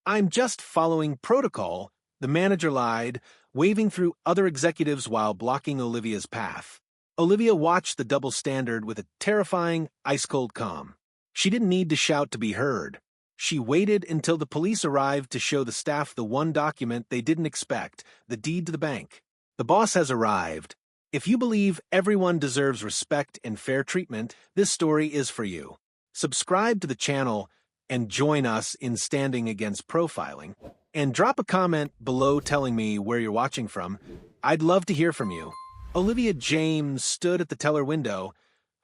"I'm just following protocol," the manager lied, waving through other executives while blocking Olivia's path. Olivia watched the double standard with a terrifying, ice-cold calm. She didn't need to shout to be heard. She waited until the police arrived to show the staff the one document they didn't expect, the deed to the bank. "The boss has arrived. If you believe everyone deserves respect and fair treatment, this story is for you. Subscribe to the channel and join us in standing against profiling. And drop a comment below telling me where you're watching from. I'd love to hear from you." Olivia James stood at the teller window,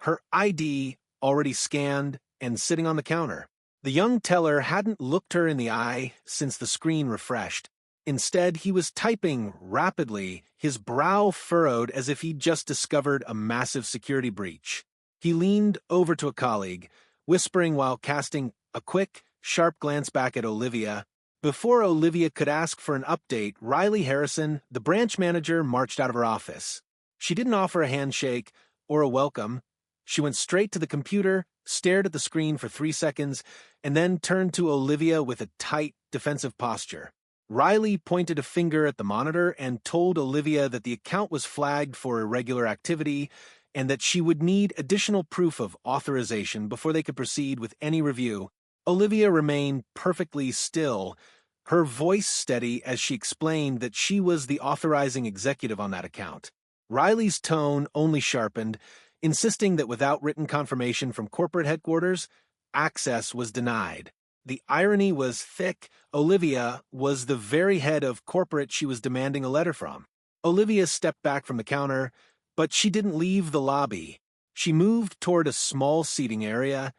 her ID already scanned and sitting on the counter. The young teller hadn't looked her in the eye since the screen refreshed. Instead, he was typing rapidly, his brow furrowed as if he'd just discovered a massive security breach. He leaned over to a colleague, whispering while casting a quick, sharp glance back at Olivia. Before Olivia could ask for an update, Riley Harrison, the branch manager, marched out of her office. She didn't offer a handshake or a welcome. She went straight to the computer, stared at the screen for 3 seconds, and then turned to Olivia with a tight, defensive posture. Riley pointed a finger at the monitor and told Olivia that the account was flagged for irregular activity and that she would need additional proof of authorization before they could proceed with any review. Olivia remained perfectly still, her voice steady as she explained that she was the authorizing executive on that account. Riley's tone only sharpened, insisting that without written confirmation from corporate headquarters, access was denied. The irony was thick. Olivia was the very head of corporate she was demanding a letter from. Olivia stepped back from the counter, but she didn't leave the lobby. She moved toward a small seating area,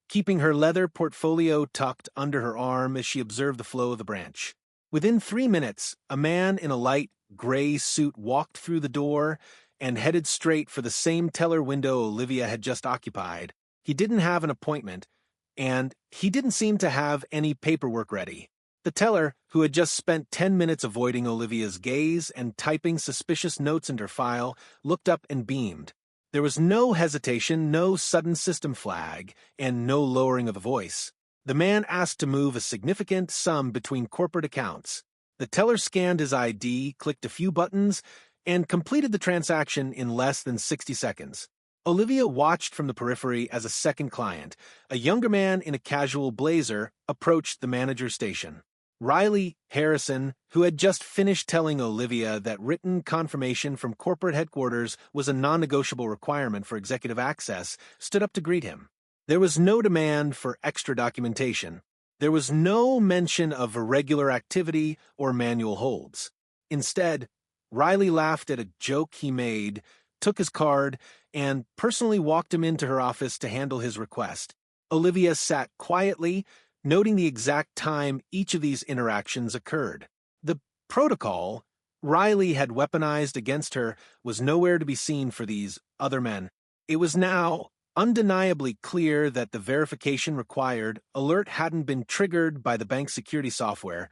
keeping her leather portfolio tucked under her arm as she observed the flow of the branch. Within 3 minutes, a man in a light gray suit walked through the door and headed straight for the same teller window Olivia had just occupied. He didn't have an appointment, and he didn't seem to have any paperwork ready. The teller, who had just spent 10 minutes avoiding Olivia's gaze and typing suspicious notes into her file, looked up and beamed. There was no hesitation, no sudden system flag, and no lowering of the voice. The man asked to move a significant sum between corporate accounts. The teller scanned his ID, clicked a few buttons, and completed the transaction in less than 60 seconds. Olivia watched from the periphery as a second client, a younger man in a casual blazer, approached the manager's station. Riley Harrison, who had just finished telling Olivia that written confirmation from corporate headquarters was a non-negotiable requirement for executive access, stood up to greet him. There was no demand for extra documentation. There was no mention of irregular activity or manual holds. Instead, Riley laughed at a joke he made, took his card, and personally walked him into her office to handle his request. Olivia sat quietly, noting the exact time each of these interactions occurred. The protocol Riley had weaponized against her was nowhere to be seen for these other men. It was now undeniably clear that the verification required alert hadn't been triggered by the bank's security software,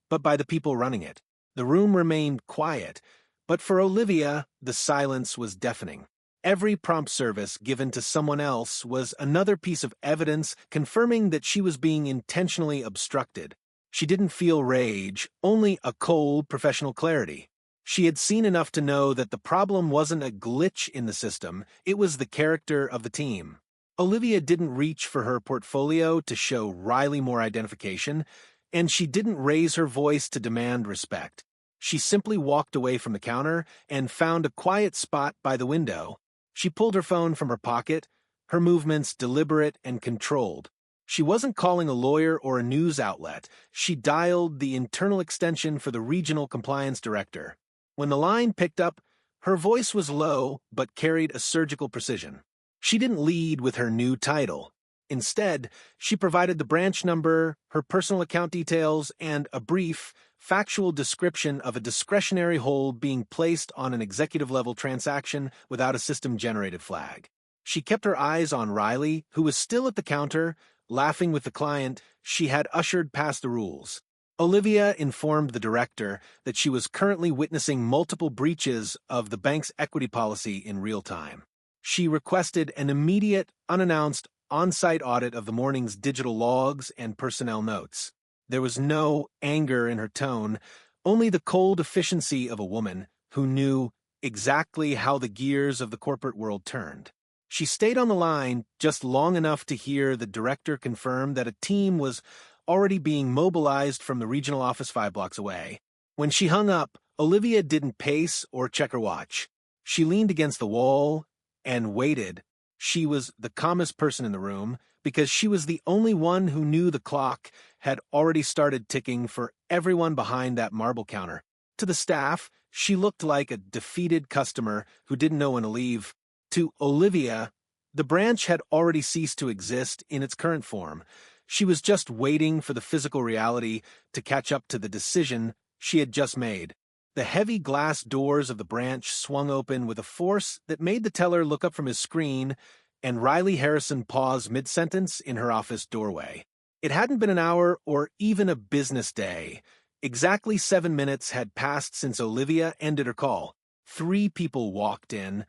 but by the people running it. The room remained quiet, but for Olivia, the silence was deafening. Every prompt service given to someone else was another piece of evidence confirming that she was being intentionally obstructed. She didn't feel rage, only a cold, professional clarity. She had seen enough to know that the problem wasn't a glitch in the system, it was the character of the team. Olivia didn't reach for her portfolio to show Riley more identification, and she didn't raise her voice to demand respect. She simply walked away from the counter and found a quiet spot by the window. She pulled her phone from her pocket, her movements deliberate and controlled. She wasn't calling a lawyer or a news outlet. She dialed the internal extension for the regional compliance director. When the line picked up, her voice was low but carried a surgical precision. She didn't lead with her new title. Instead, she provided the branch number, her personal account details, and a brief, factual description of a discretionary hold being placed on an executive-level transaction without a system-generated flag. She kept her eyes on Riley, who was still at the counter, laughing with the client she had ushered past the rules. Olivia informed the director that she was currently witnessing multiple breaches of the bank's equity policy in real time. She requested an immediate, unannounced, on-site audit of the morning's digital logs and personnel notes. There was no anger in her tone, only the cold efficiency of a woman who knew exactly how the gears of the corporate world turned. She stayed on the line just long enough to hear the director confirm that a team was already being mobilized from the regional office 5 blocks away. When she hung up, Olivia didn't pace or check her watch. She leaned against the wall and waited. She was the calmest person in the room because she was the only one who knew the clock had already started ticking for everyone behind that marble counter. To the staff, she looked like a defeated customer who didn't know when to leave. To Olivia, the branch had already ceased to exist in its current form. She was just waiting for the physical reality to catch up to the decision she had just made. The heavy glass doors of the branch swung open with a force that made the teller look up from his screen, and Riley Harrison paused mid-sentence in her office doorway. It hadn't been an hour or even a business day. Exactly 7 minutes had passed since Olivia ended her call. 3 people walked in,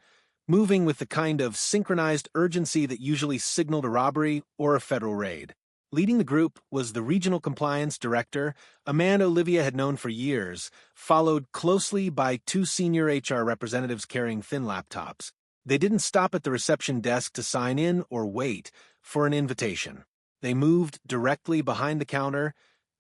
moving with the kind of synchronized urgency that usually signaled a robbery or a federal raid. Leading the group was the regional compliance director, a man Olivia had known for years, followed closely by 2 senior HR representatives carrying thin laptops. They didn't stop at the reception desk to sign in or wait for an invitation. They moved directly behind the counter,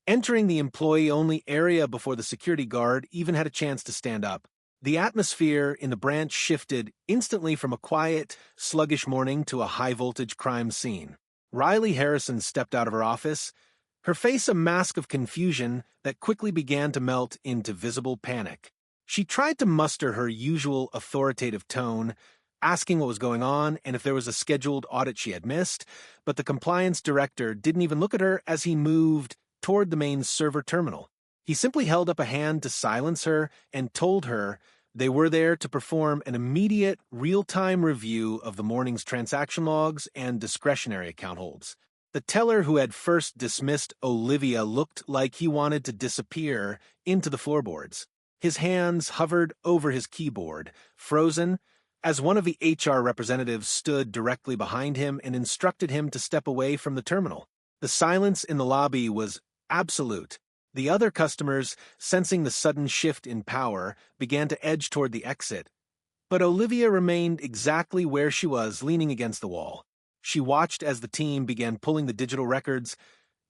entering the employee-only area before the security guard even had a chance to stand up. The atmosphere in the branch shifted instantly from a quiet, sluggish morning to a high-voltage crime scene. Riley Harrison stepped out of her office, her face a mask of confusion that quickly began to melt into visible panic. She tried to muster her usual authoritative tone, asking what was going on and if there was a scheduled audit she had missed, but the compliance director didn't even look at her as he moved toward the main server terminal. He simply held up a hand to silence her and told her they were there to perform an immediate, real-time review of the morning's transaction logs and discretionary account holds. The teller who had first dismissed Olivia looked like he wanted to disappear into the floorboards. His hands hovered over his keyboard, frozen, as one of the HR representatives stood directly behind him and instructed him to step away from the terminal. The silence in the lobby was absolute. The other customers, sensing the sudden shift in power, began to edge toward the exit. But Olivia remained exactly where she was, leaning against the wall. She watched as the team began pulling the digital records,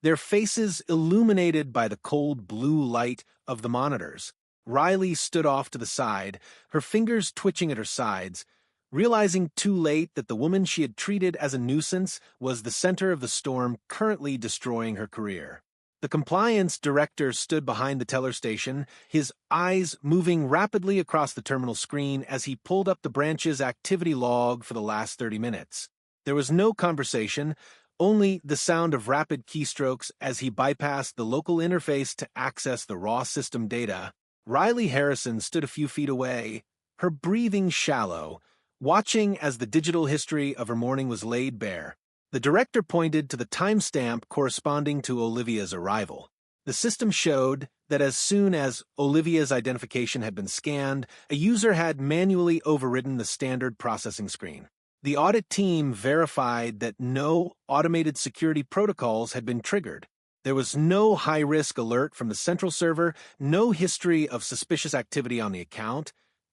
their faces illuminated by the cold blue light of the monitors. Riley stood off to the side, her fingers twitching at her sides, realizing too late that the woman she had treated as a nuisance was the center of the storm currently destroying her career. The compliance director stood behind the teller station, his eyes moving rapidly across the terminal screen as he pulled up the branch's activity log for the last 30 minutes. There was no conversation, only the sound of rapid keystrokes as he bypassed the local interface to access the raw system data. Riley Harrison stood a few feet away, her breathing shallow, watching as the digital history of her morning was laid bare. The director pointed to the timestamp corresponding to Olivia's arrival. The system showed that as soon as Olivia's identification had been scanned, a user had manually overridden the standard processing screen. The audit team verified that no automated security protocols had been triggered. There was no high-risk alert from the central server, no history of suspicious activity on the account,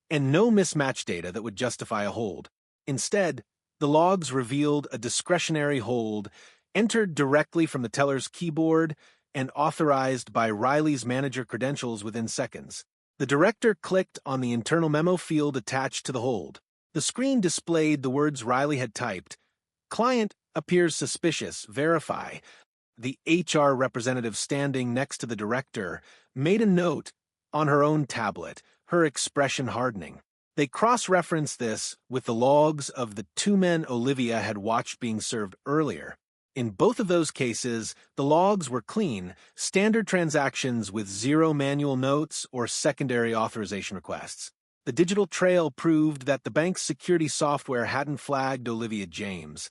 and no mismatch data that would justify a hold. Instead, the logs revealed a discretionary hold, entered directly from the teller's keyboard and authorized by Riley's manager credentials within seconds. The director clicked on the internal memo field attached to the hold. The screen displayed the words Riley had typed. "Client appears suspicious. Verify." The HR representative standing next to the director made a note on her own tablet, her expression hardening. They cross-referenced this with the logs of the 2 men Olivia had watched being served earlier. In both of those cases, the logs were clean, standard transactions with 0 manual notes or secondary authorization requests. The digital trail proved that the bank's security software hadn't flagged Olivia James.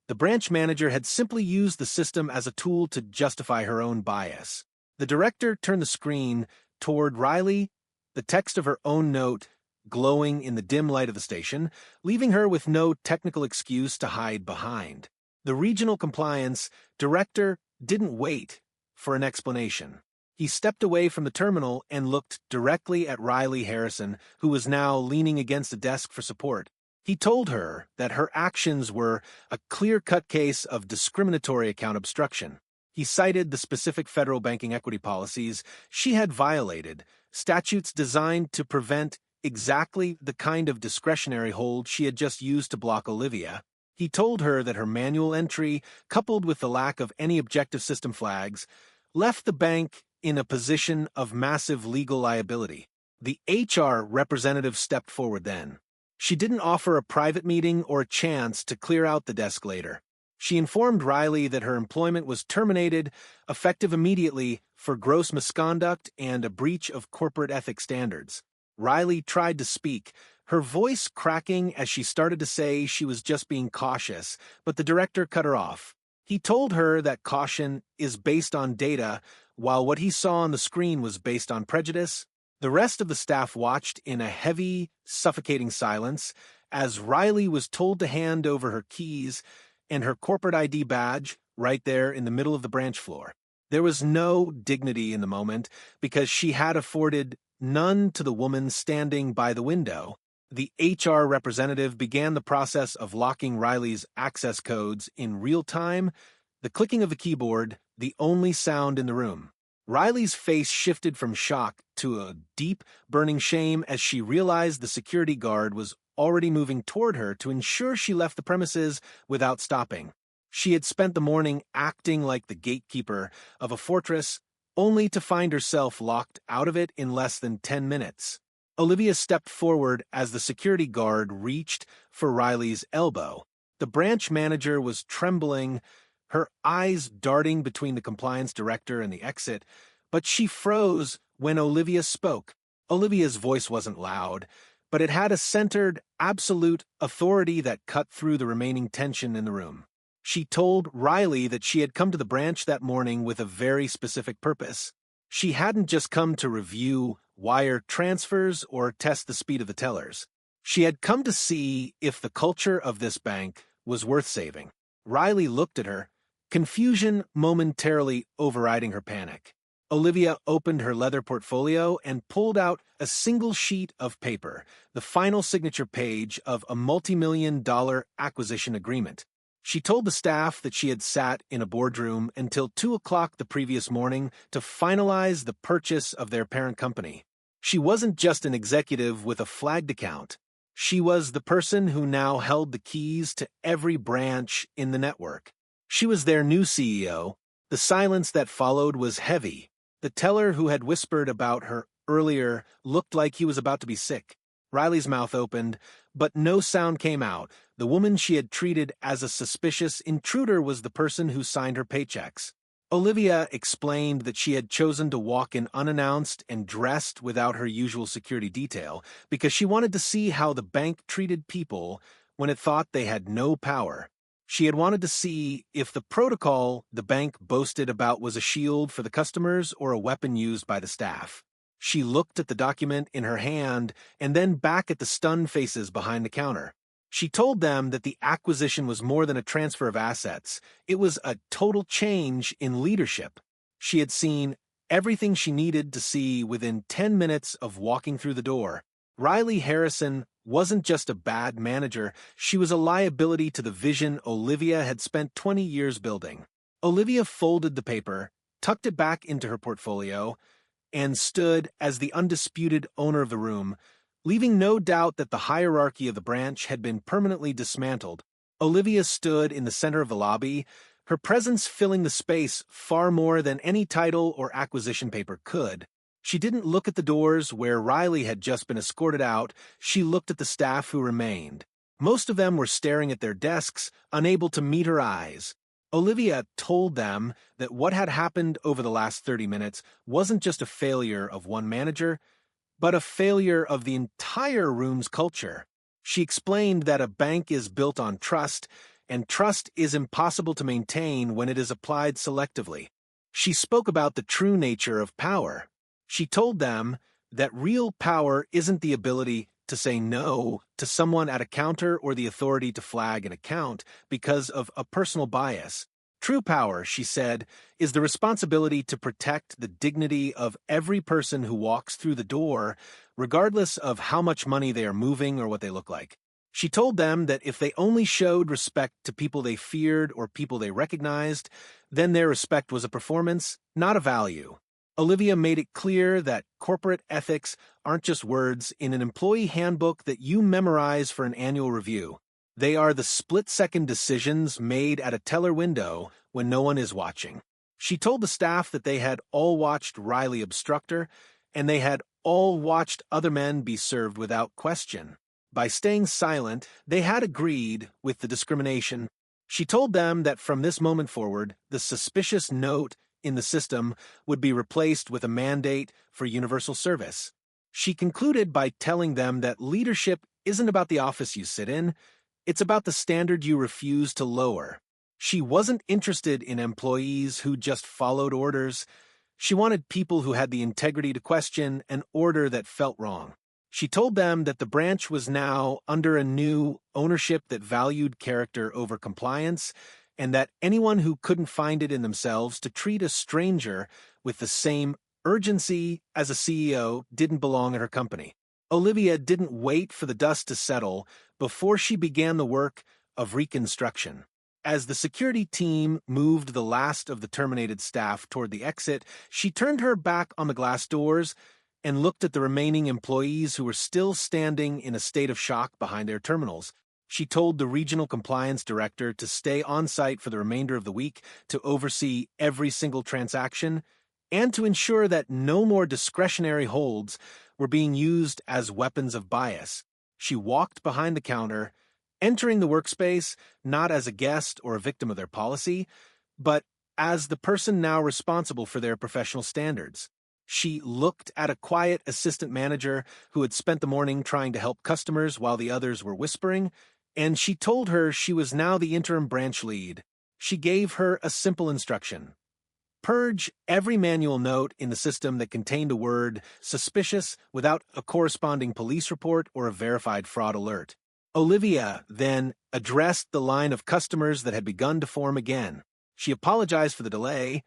The branch manager had simply used the system as a tool to justify her own bias. The director turned the screen toward Riley, the text of her own note glowing in the dim light of the station, leaving her with no technical excuse to hide behind. The regional compliance director didn't wait for an explanation. He stepped away from the terminal and looked directly at Riley Harrison, who was now leaning against a desk for support. He told her that her actions were a clear-cut case of discriminatory account obstruction. He cited the specific federal banking equity policies she had violated, statutes designed to prevent exactly the kind of discretionary hold she had just used to block Olivia. He told her that her manual entry, coupled with the lack of any objective system flags, left the bank in a position of massive legal liability. The HR representative stepped forward then. She didn't offer a private meeting or a chance to clear out the desk later. She informed Riley that her employment was terminated, effective immediately, for gross misconduct and a breach of corporate ethics standards. Riley tried to speak, her voice cracking as she started to say she was just being cautious, but the director cut her off. He told her that caution is based on data, while what he saw on the screen was based on prejudice. The rest of the staff watched in a heavy, suffocating silence as Riley was told to hand over her keys and her corporate ID badge right there in the middle of the branch floor. There was no dignity in the moment because she had afforded none to the woman standing by the window. The HR representative began the process of locking Riley's access codes in real time, the clicking of the keyboard, the only sound in the room. Riley's face shifted from shock to a deep, burning shame as she realized the security guard was already moving toward her to ensure she left the premises without stopping. She had spent the morning acting like the gatekeeper of a fortress, only to find herself locked out of it in less than 10 minutes. Olivia stepped forward as the security guard reached for Riley's elbow. The branch manager was trembling, her eyes darting between the compliance director and the exit, but she froze when Olivia spoke. Olivia's voice wasn't loud, but it had a centered, absolute authority that cut through the remaining tension in the room. She told Riley that she had come to the branch that morning with a very specific purpose. She hadn't just come to review wire transfers or test the speed of the tellers. She had come to see if the culture of this bank was worth saving. Riley looked at her, confusion momentarily overriding her panic. Olivia opened her leather portfolio and pulled out a single sheet of paper, the final signature page of a multi-million-dollar acquisition agreement. She told the staff that she had sat in a boardroom until 2 o'clock the previous morning to finalize the purchase of their parent company. She wasn't just an executive with a flagged account. She was the person who now held the keys to every branch in the network. She was their new CEO. The silence that followed was heavy. The teller who had whispered about her earlier looked like he was about to be sick. Riley's mouth opened, but no sound came out. The woman she had treated as a suspicious intruder was the person who signed her paychecks. Olivia explained that she had chosen to walk in unannounced and dressed without her usual security detail because she wanted to see how the bank treated people when it thought they had no power. She had wanted to see if the protocol the bank boasted about was a shield for the customers or a weapon used by the staff. She looked at the document in her hand and then back at the stunned faces behind the counter. She told them that the acquisition was more than a transfer of assets. It was a total change in leadership. She had seen everything she needed to see within 10 minutes of walking through the door. Riley Harrison wasn't just a bad manager, she was a liability to the vision Olivia had spent 20 years building. Olivia folded the paper, tucked it back into her portfolio, and stood as the undisputed owner of the room, leaving no doubt that the hierarchy of the branch had been permanently dismantled. Olivia stood in the center of the lobby, her presence filling the space far more than any title or acquisition paper could. She didn't look at the doors where Riley had just been escorted out, she looked at the staff who remained. Most of them were staring at their desks, unable to meet her eyes. Olivia told them that what had happened over the last 30 minutes wasn't just a failure of one manager, but a failure of the entire room's culture. She explained that a bank is built on trust, and trust is impossible to maintain when it is applied selectively. She spoke about the true nature of power. She told them that real power isn't the ability to say no to someone at a counter or the authority to flag an account because of a personal bias. True power, she said, is the responsibility to protect the dignity of every person who walks through the door, regardless of how much money they are moving or what they look like. She told them that if they only showed respect to people they feared or people they recognized, then their respect was a performance, not a value. Olivia made it clear that corporate ethics aren't just words in an employee handbook that you memorize for an annual review. They are the split-second decisions made at a teller window when no one is watching. She told the staff that they had all watched Riley obstruct her, and they had all watched other men be served without question. By staying silent, they had agreed with the discrimination. She told them that from this moment forward, the suspicious note in the system would be replaced with a mandate for universal service. She concluded by telling them that leadership isn't about the office you sit in, it's about the standard you refuse to lower. She wasn't interested in employees who just followed orders. She wanted people who had the integrity to question an order that felt wrong. She told them that the branch was now under a new ownership that valued character over compliance, and that anyone who couldn't find it in themselves to treat a stranger with the same urgency as a CEO didn't belong at her company. Olivia didn't wait for the dust to settle before she began the work of reconstruction. As the security team moved the last of the terminated staff toward the exit, she turned her back on the glass doors and looked at the remaining employees who were still standing in a state of shock behind their terminals. She told the regional compliance director to stay on site for the remainder of the week to oversee every single transaction and to ensure that no more discretionary holds were being used as weapons of bias. She walked behind the counter, entering the workspace not as a guest or a victim of their policy, but as the person now responsible for their professional standards. She looked at a quiet assistant manager who had spent the morning trying to help customers while the others were whispering, and she told her she was now the interim branch lead. She gave her a simple instruction. Purge every manual note in the system that contained a word suspicious without a corresponding police report or a verified fraud alert. Olivia then addressed the line of customers that had begun to form again. She apologized for the delay,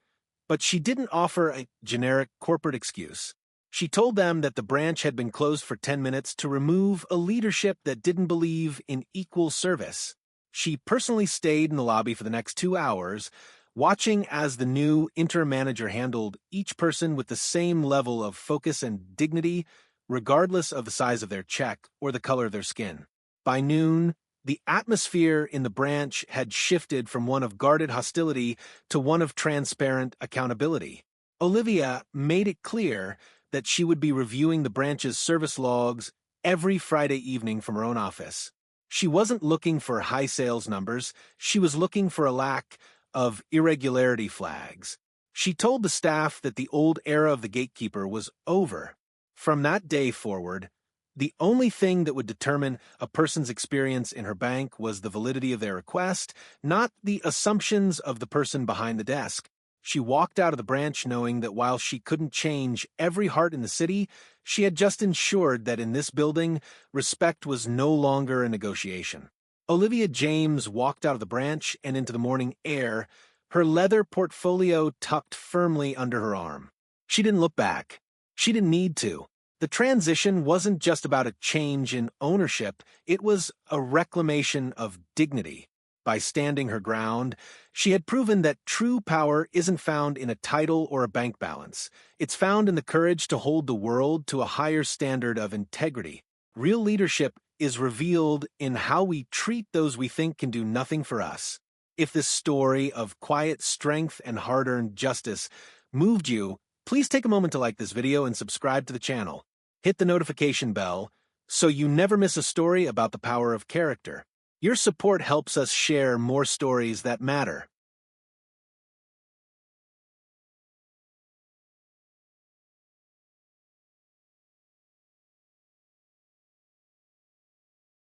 but she didn't offer a generic corporate excuse. She told them that the branch had been closed for 10 minutes to remove a leadership that didn't believe in equal service. She personally stayed in the lobby for the next 2 hours, watching as the new interim manager handled each person with the same level of focus and dignity, regardless of the size of their check or the color of their skin. By noon, the atmosphere in the branch had shifted from one of guarded hostility to one of transparent accountability. Olivia made it clear that she would be reviewing the branch's service logs every Friday evening from her own office. She wasn't looking for high sales numbers, she was looking for a lack of irregularity flags. She told the staff that the old era of the gatekeeper was over. From that day forward, the only thing that would determine a person's experience in her bank was the validity of their request, not the assumptions of the person behind the desk. She walked out of the branch knowing that while she couldn't change every heart in the city, she had just ensured that in this building, respect was no longer a negotiation. Olivia James walked out of the branch and into the morning air, her leather portfolio tucked firmly under her arm. She didn't look back. She didn't need to. The transition wasn't just about a change in ownership, it was a reclamation of dignity. By standing her ground, she had proven that true power isn't found in a title or a bank balance. It's found in the courage to hold the world to a higher standard of integrity. Real leadership is revealed in how we treat those we think can do nothing for us. If this story of quiet strength and hard-earned justice moved you, please take a moment to like this video and subscribe to the channel. Hit the notification bell so you never miss a story about the power of character. Your support helps us share more stories that matter.